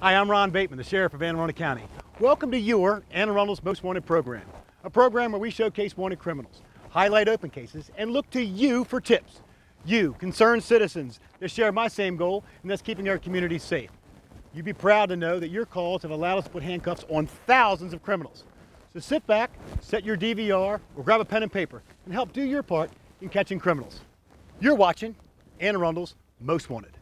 Hi, I'm Ron Bateman, the Sheriff of Anne Arundel County. Welcome to your Anne Arundel's Most Wanted program, a program where we showcase wanted criminals, highlight open cases, and look to you for tips. You, concerned citizens, that share my same goal, and that's keeping our community safe. You'd be proud to know that your calls have allowed us to put handcuffs on thousands of criminals. So sit back, set your DVR, or grab a pen and paper, and help do your part in catching criminals. You're watching Anne Arundel's Most Wanted.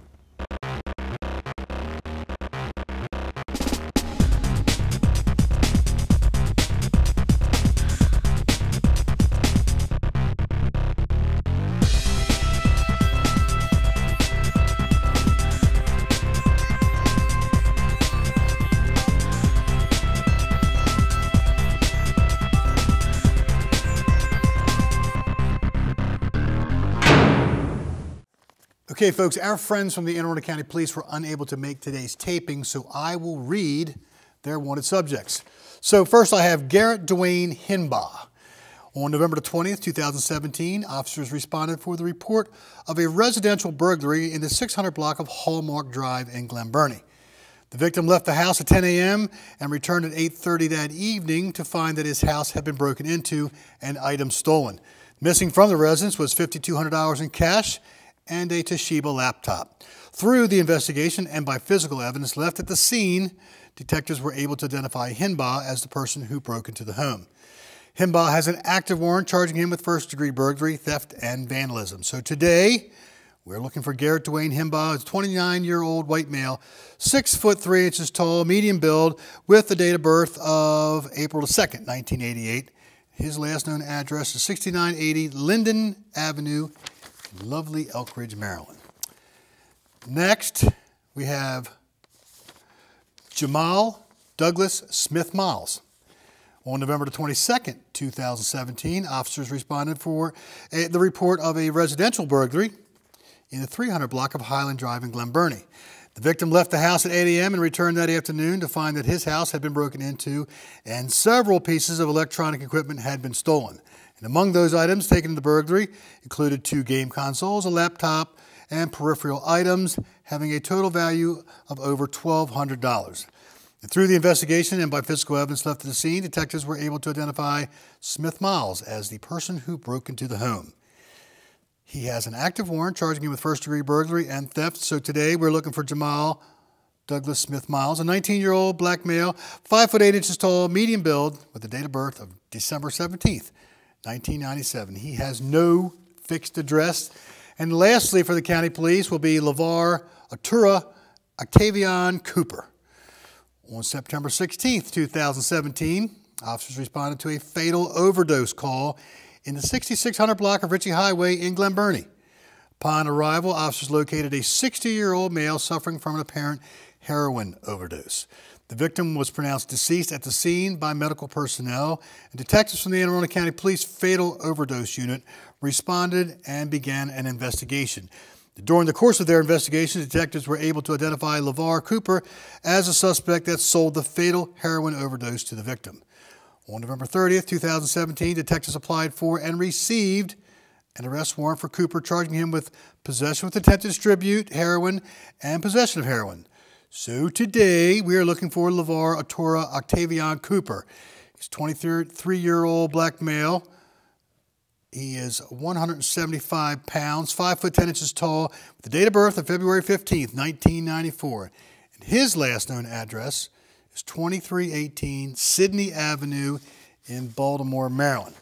Okay, folks, our friends from the Anne Arundel County Police were unable to make today's taping, so I will read their wanted subjects. So first I have Garrett Dwayne Hinbaugh. On November the 20th, 2017, officers responded for the report of a residential burglary in the 600 block of Hallmark Drive in Glen Burnie. The victim left the house at 10 a.m. and returned at 8:30 that evening to find that his house had been broken into and items stolen. Missing from the residence was $5,200 in cash and a Toshiba laptop. Through the investigation and by physical evidence left at the scene, detectives were able to identify Hinbaugh as the person who broke into the home. Hinbaugh has an active warrant charging him with first-degree burglary, theft, and vandalism. So today, we're looking for Garrett Dwayne Hinbaugh, a 29-year-old white male, 6 foot 3 inches tall, medium build, with the date of birth of April 2nd, 1988. His last known address is 6980 Linden Avenue, lovely Elk Ridge, Maryland. Next, we have Jamal Douglas Smith Miles. On November the 22nd, 2017, officers responded for the report of a residential burglary in the 300 block of Highland Drive in Glen Burnie. The victim left the house at 8 a.m. and returned that afternoon to find that his house had been broken into and several pieces of electronic equipment had been stolen. And among those items taken in the burglary included 2 game consoles, a laptop, and peripheral items having a total value of over $1,200. And through the investigation and by physical evidence left at the scene, detectives were able to identify Smith Miles as the person who broke into the home. He has an active warrant charging him with first-degree burglary and theft. So today we're looking for Jamal Douglas Smith Miles, a 19-year-old black male, 5 foot 8 inches tall, medium build, with the date of birth of December 17th. 1997. He has no fixed address. And lastly, for the county police will be LeVar Atura Octavian Cooper. On September 16th, 2017, officers responded to a fatal overdose call in the 6600 block of Ritchie Highway in Glen Burnie. Upon arrival, officers located a 60-year-old male suffering from an apparent heroin overdose. The victim was pronounced deceased at the scene by medical personnel, and detectives from the Anne Arundel County Police Fatal Overdose Unit responded and began an investigation. During the course of their investigation, detectives were able to identify LeVar Cooper as a suspect that sold the fatal heroin overdose to the victim. On November 30th, 2017, detectives applied for and received an arrest warrant for Cooper, charging him with possession with intent to distribute heroin and possession of heroin. So today, we are looking for LeVar Atura Octavian Cooper. He's a 23-year-old black male. He is 175 pounds, 5 foot 10 inches tall, with the date of birth of February 15th, 1994. And his last known address is 2318 Sydney Avenue in Baltimore, Maryland.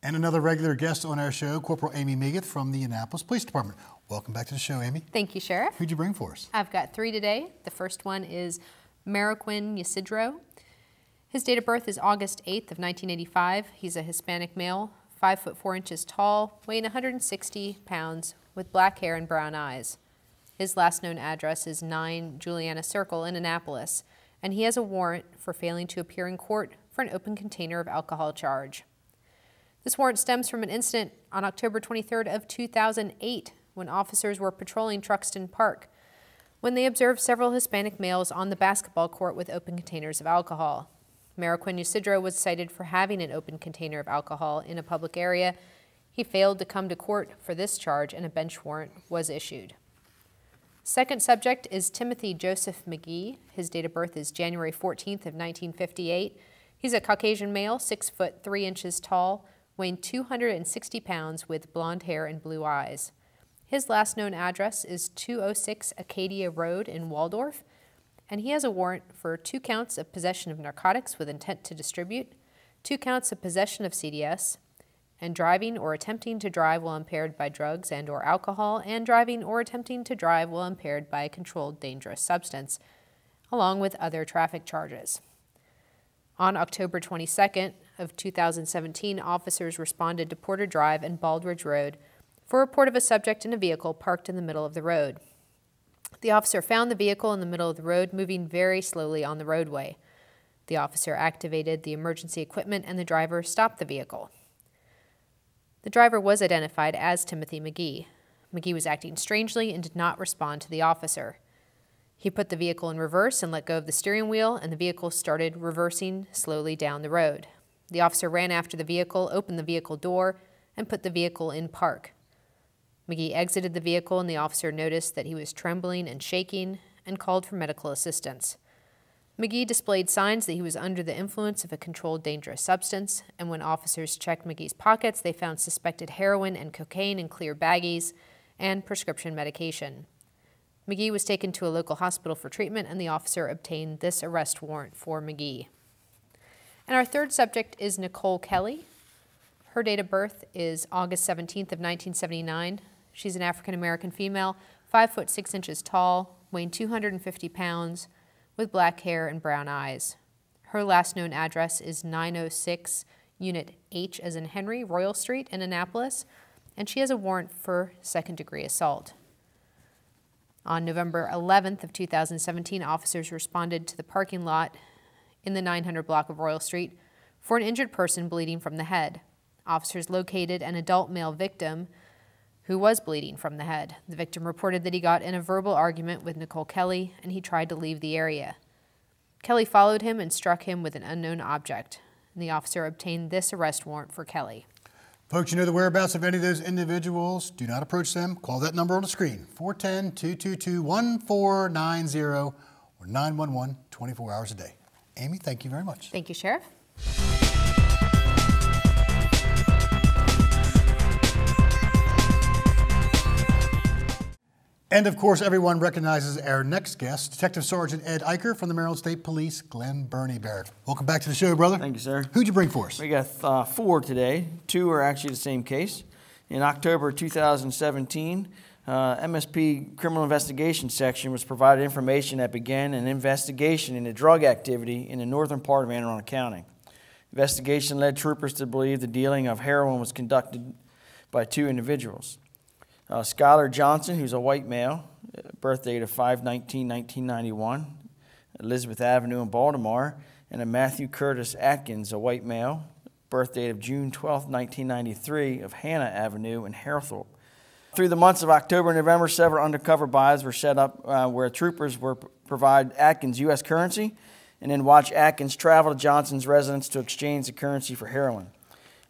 And another regular guest on our show, Corporal Amy Megath from the Annapolis Police Department. Welcome back to the show, Amy. Thank you, Sheriff. Who'd you bring for us? I've got 3 today. The first one is Mariquin Ysidro. His date of birth is August 8th of 1985. He's a Hispanic male, 5 foot 4 inches tall, weighing 160 pounds, with black hair and brown eyes. His last known address is 9 Juliana Circle in Annapolis, and he has a warrant for failing to appear in court for an open container of alcohol charge. This warrant stems from an incident on October 23rd of 2008 when officers were patrolling Truxton Park when they observed several Hispanic males on the basketball court with open containers of alcohol. Mariquin Ysidro was cited for having an open container of alcohol in a public area He failed to come to court for this charge and a bench warrant was issued. Second subject is Timothy Joseph McGee. His date of birth is January 14th of 1958. He's a Caucasian male, 6 foot 3 inches tall, weighing 260 pounds with blonde hair and blue eyes. His last known address is 206 Acadia Road in Waldorf, and he has a warrant for 2 counts of possession of narcotics with intent to distribute, 2 counts of possession of CDS, and driving or attempting to drive while impaired by drugs and or alcohol, and driving or attempting to drive while impaired by a controlled dangerous substance, along with other traffic charges. On October 22nd of 2017, officers responded to Porter Drive and Baldridge Road for a report of a subject in a vehicle parked in the middle of the road. The officer found the vehicle in the middle of the road moving very slowly on the roadway. The officer activated the emergency equipment and the driver stopped the vehicle. The driver was identified as Timothy McGee. McGee was acting strangely and did not respond to the officer. He put the vehicle in reverse and let go of the steering wheel, and the vehicle started reversing slowly down the road. The officer ran after the vehicle, opened the vehicle door, and put the vehicle in park. McGee exited the vehicle, and the officer noticed that he was trembling and shaking and called for medical assistance. McGee displayed signs that he was under the influence of a controlled dangerous substance, and when officers checked McGee's pockets, they found suspected heroin and cocaine in clear baggies and prescription medication. McGee was taken to a local hospital for treatment, and the officer obtained this arrest warrant for McGee. And our third subject is Nicole Kelly. Her date of birth is August 17th of 1979. She's an African-American female, 5 foot 6 inches tall, weighing 250 pounds, with black hair and brown eyes. Her last known address is 906 Unit H as in Henry, Royal Street in Annapolis, and she has a warrant for second-degree assault. On November 11th of 2017, officers responded to the parking lot in the 900 block of Royal Street for an injured person bleeding from the head. Officers located an adult male victim who was bleeding from the head. The victim reported that he got in a verbal argument with Nicole Kelly and he tried to leave the area. Kelly followed him and struck him with an unknown object, and the officer obtained this arrest warrant for Kelly. Folks, you know the whereabouts of any of those individuals. Do not approach them. Call that number on the screen, 410-222-1490 or 911 24 hours a day. Amy, thank you very much. Thank you, Sheriff. And of course, everyone recognizes our next guest, Detective Sergeant Ed Eicher from the Maryland State Police, Glen Burnie Barracks. Welcome back to the show, brother. Thank you, sir. Who'd you bring for us? We got 4 today. 2 are actually the same case. In October 2017, MSP Criminal Investigation Section was provided information that began an investigation into drug activity in the northern part of Anne Arundel County. Investigation led troopers to believe the dealing of heroin was conducted by 2 individuals. Skylar Johnson, who's a white male, birth date of 5/19/1991, Elizabeth Avenue in Baltimore, and a Matthew Curtis Atkins, a white male, birth date of June 12, 1993, of Hannah Avenue in Harethorpe. Through the months of October and November, several undercover buys were set up where troopers were provide Atkins U.S. currency and then watch Atkins travel to Johnson's residence to exchange the currency for heroin.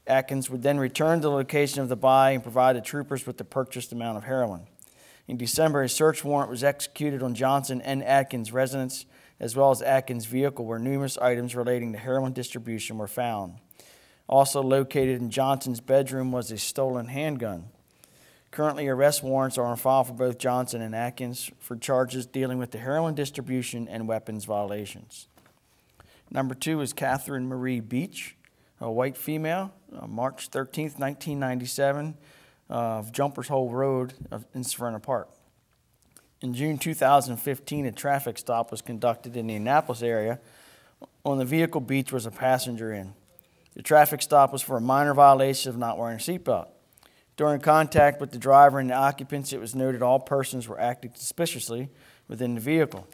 Atkins would then return to the location of the buy and provide the troopers with the purchased amount of heroin. In December, a search warrant was executed on Johnson and Atkins' residence, as well as Atkins' vehicle, where numerous items relating to heroin distribution were found. Also located in Johnson's bedroom was a stolen handgun. Currently, arrest warrants are on file for both Johnson and Atkins for charges dealing with the heroin distribution and weapons violations. Number 2 is Catherine Marie Beach, a white female, March 13th, 1997, of Jumpers Hole Road in Severna Park. In June 2015, a traffic stop was conducted in the Annapolis area. On the vehicle, Beach was a passenger in. The traffic stop was for a minor violation of not wearing a seatbelt. During contact with the driver and the occupants, it was noted all persons were acting suspiciously within the vehicle.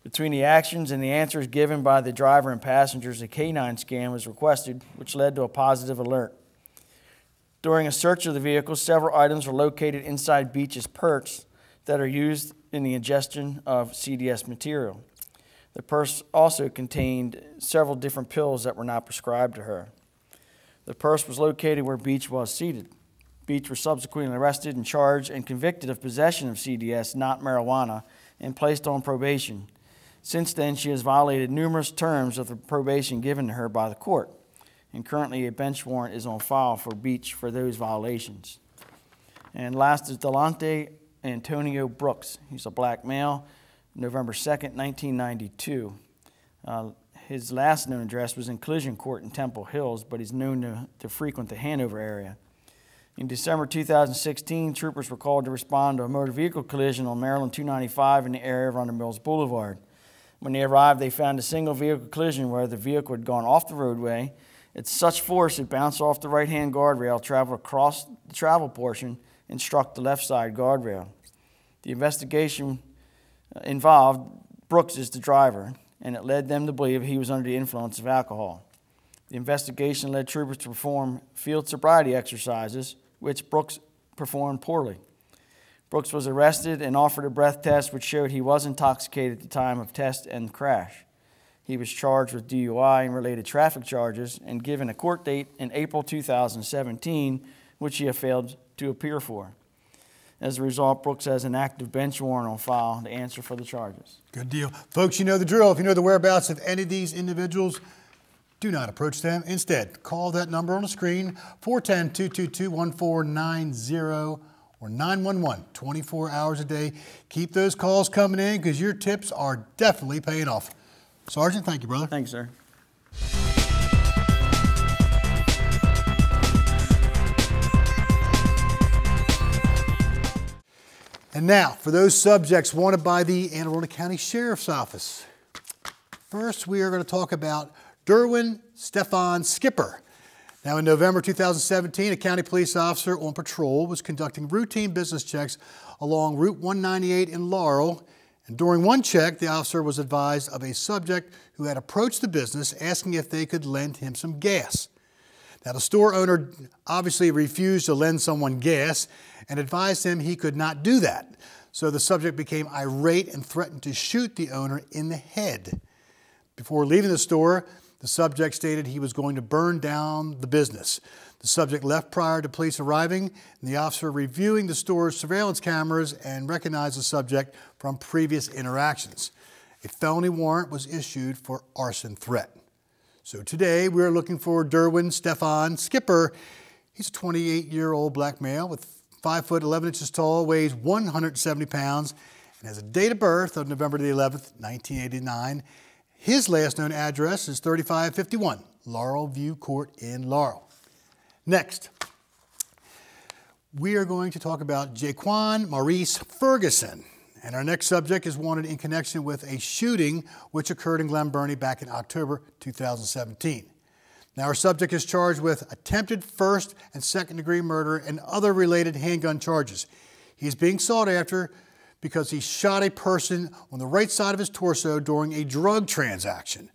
Between the actions and the answers given by the driver and passengers, a canine scan was requested, which led to a positive alert. During a search of the vehicle, several items were located inside Beach's purse that are used in the ingestion of CDS material. The purse also contained several different pills that were not prescribed to her. The purse was located where Beach was seated. Beach was subsequently arrested and charged and convicted of possession of CDS, not marijuana, and placed on probation. Since then, she has violated numerous terms of the probation given to her by the court, and currently a bench warrant is on file for Beach for those violations. And last is Delante Antonio Brooks. He's a black male, November 2nd, 1992. His last known address was in Collision Court in Temple Hills, but he's known to frequent the Hanover area. In December 2016, troopers were called to respond to a motor vehicle collision on Maryland 295 in the area of Arundel Mills Boulevard. When they arrived, they found a single vehicle collision where the vehicle had gone off the roadway. At such force, it bounced off the right-hand guardrail, traveled across the travel portion, and struck the left side guardrail. The investigation involved Brooks as the driver, and it led them to believe he was under the influence of alcohol. The investigation led troopers to perform field sobriety exercises, which Brooks performed poorly. Brooks was arrested and offered a breath test, which showed he was intoxicated at the time of test and crash. He was charged with DUI and related traffic charges and given a court date in April 2017, which he had failed to appear for. As a result, Brooks has an active bench warrant on file to answer for the charges. Good deal. Folks, you know the drill. If you know the whereabouts of any of these individuals, do not approach them. Instead, call that number on the screen, 410-222-1490 or 911, 24 hours a day. Keep those calls coming in because your tips are definitely paying off. Sergeant, thank you, brother. Thanks, sir. And now, for those subjects wanted by the Anne Arundel County Sheriff's Office. First, we are going to talk about Derwin Stefan Skipper. Now, in November 2017, a county police officer on patrol was conducting routine business checks along Route 198 in Laurel. And during one check, the officer was advised of a subject who had approached the business asking if they could lend him some gas. Now, the store owner obviously refused to lend someone gas and advised him he could not do that. So the subject became irate and threatened to shoot the owner in the head. Before leaving the store, the subject stated he was going to burn down the business. The subject left prior to police arriving, and the officer reviewing the store's surveillance cameras and recognized the subject from previous interactions. A felony warrant was issued for arson threat. So today we are looking for Derwin Stefan Skipper. He's a 28-year-old black male with 5 foot 11 inches tall, weighs 170 pounds, and has a date of birth of November the 11th, 1989. His last known address is 3551 Laurel View Court in Laurel. Next, we are going to talk about Jaquan Maurice Ferguson. And our next subject is wanted in connection with a shooting which occurred in Glen Burnie back in October 2017. Now, our subject is charged with attempted first and second degree murder and other related handgun charges. He is being sought after because he shot a person on the right side of his torso during a drug transaction.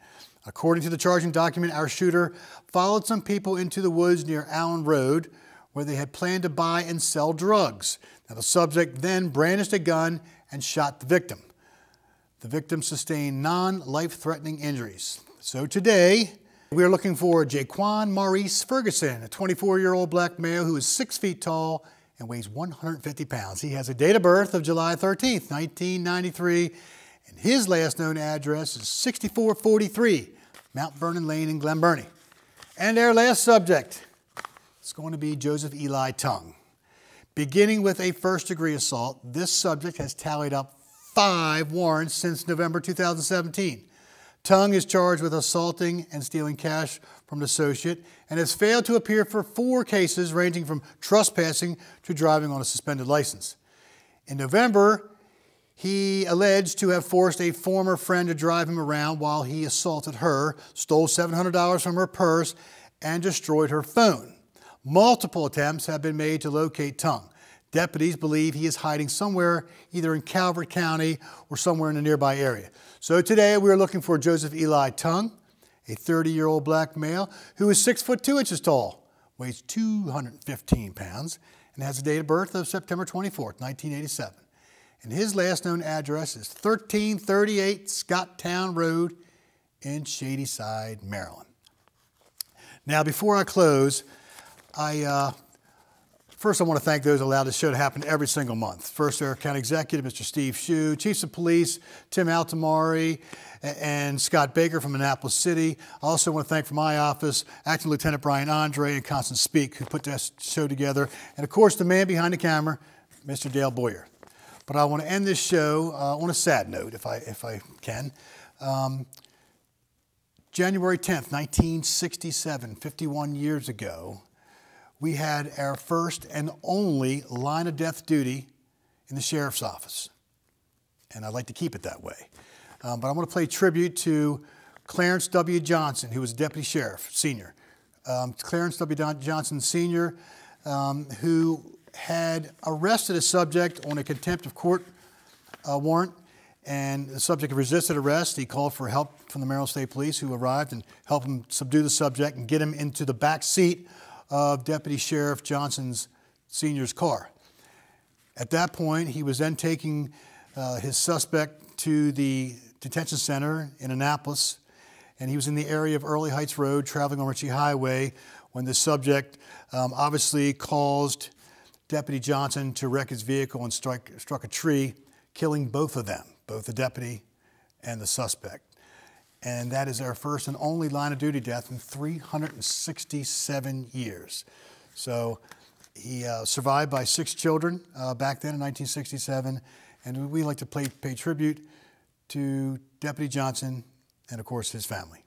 According to the charging document, our shooter followed some people into the woods near Allen Road where they had planned to buy and sell drugs. Now, the subject then brandished a gun and shot the victim. The victim sustained non-life-threatening injuries. So today, we are looking for Jaquan Maurice Ferguson, a 24-year-old black male who is 6 feet tall and weighs 150 pounds. He has a date of birth of July 13th, 1993, and his last known address is 6443 Mount Vernon Lane in Glen Burnie. And our last subject is going to be Joseph Eli Tongue. Beginning with a first-degree assault, this subject has tallied up 5 warrants since November 2017. Tongue is charged with assaulting and stealing cash from an associate and has failed to appear for 4 cases ranging from trespassing to driving on a suspended license. In November, he alleged to have forced a former friend to drive him around while he assaulted her, stole $700 from her purse, and destroyed her phone. Multiple attempts have been made to locate Tongue. Deputies believe he is hiding somewhere either in Calvert County or somewhere in the nearby area. So today we are looking for Joseph Eli Tongue, a 30-year-old black male who is 6 foot 2 inches tall, weighs 215 pounds, and has a date of birth of September 24th, 1987. And his last known address is 1338 Scotttown Road in Shadyside, Maryland. Now, before I close, I First, I want to thank those who allowed this show to happen every single month. First, our County Executive, Mr. Steve Shue, Chiefs of Police, Tim Altamari, and Scott Baker from Annapolis City. I also want to thank from my office, Acting Lieutenant Brian Andre and Constance Speak, who put this show together. And of course, the man behind the camera, Mr. Dale Boyer. But I want to end this show on a sad note, if I can. January 10th, 1967, 51 years ago, we had our first and only line of death duty in the sheriff's office. And I'd like to keep it that way. But I want to play tribute to Clarence W. Johnson, who was Deputy Sheriff, Senior. Clarence W. Johnson, Senior, who had arrested a subject on a contempt of court warrant, and the subject resisted arrest. He called for help from the Maryland State Police, who arrived and helped him subdue the subject and get him into the back seat of Deputy Sheriff Johnson's Senior's car. At that point, he was then taking his suspect to the detention center in Annapolis, and he was in the area of Early Heights Road, traveling on Ritchie Highway, when the subject obviously caused Deputy Johnson to wreck his vehicle and struck a tree, killing both of them, both the deputy and the suspect. And that is our first and only line of duty death in 367 years. So he survived by 6 children back then in 1967, and we like to pay tribute to Deputy Johnson and, of course, his family.